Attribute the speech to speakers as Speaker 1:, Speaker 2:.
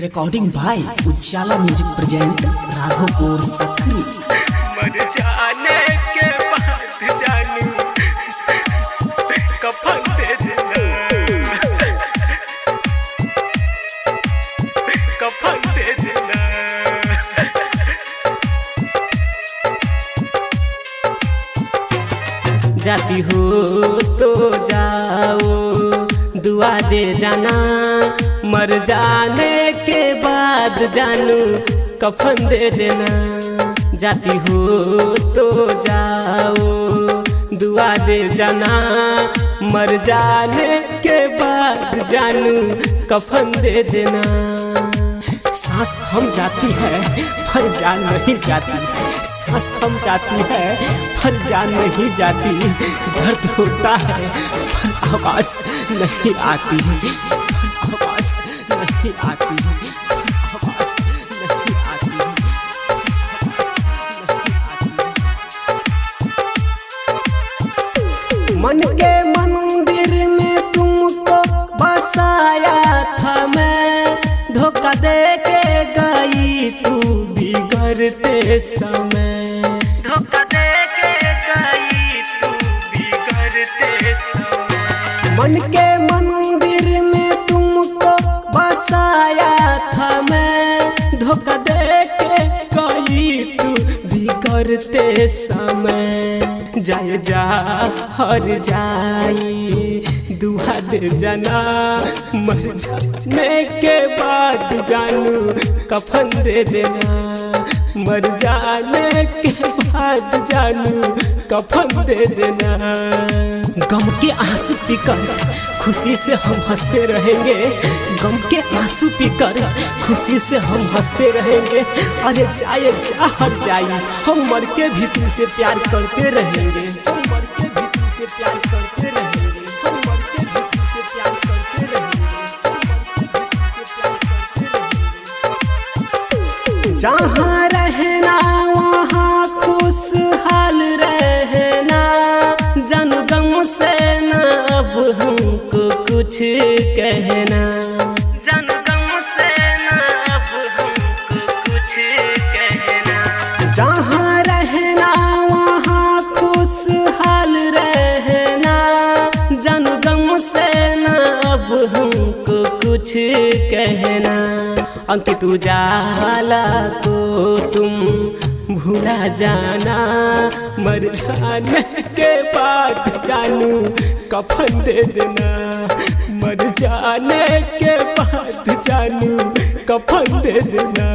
Speaker 1: Recording by उजाला music present Raghopur सकरी।
Speaker 2: मर जाने के बाद जानू कफन दे देना, कफन दे देना।
Speaker 1: जाती हो तो जाओ दुआ दे जाना, मर जाने के बाद जानू कफन दे देना। जाती हो तो जाओ दुआ दे जाना, मर जाने के बाद जानू कफन दे देना। सांस थम जाती है पर जान नहीं जाती, सांस थम जाती है पर जान नहीं जाती। दर्द होता है पर आवाज नहीं आती, पर आवाज नहीं आती, पर आवाज नहीं आती, आवाज नहीं आती। मन के मंदिर में तुमको बसाया था मैं, धोखा दे के गई तू बिगड़ते समय।
Speaker 2: धोखा दे के गई तू बिगड़ते समय।
Speaker 1: मन के मंदिर में तुमको बसाया था मैं, धोखा दे के गई तू बिगड़ते समय। जाए जा हर जाई दुआ दे जाना, मर जाने के बाद जानू कफन दे देना। मर जाने के बाद जानू कफन दे देना। गम के आंसू पीकर खुशी से हम हंसते रहेंगे, गम के आंसू पीकर खुशी से हम हंसते रहेंगे। अरे जाए जा हर जाई हम मर के भी तुमसे प्यार करते रहेंगे, हम मर के भी तुमसे प्यार करते रहेंगे, हम मर के भी तुमसे प्यार करते रहेंगे, हम मर के भी तुमसे प्यार करते रहेंगे। जहाँ रहना वहाँ खुशहाल रहना, जन गम से न अब हमको कुछ कहना।
Speaker 2: जन गम से न अब हमको कुछ कहना।
Speaker 1: जहाँ रहना वहाँ खुशहाल रहना, जन गम से न अब हमको कुछ कहना। अंकित उजाला को तुम भूला जाना, मर जाने के बाद जानू कफन दे देना। मर जाने के बाद जानू कफन दे देना।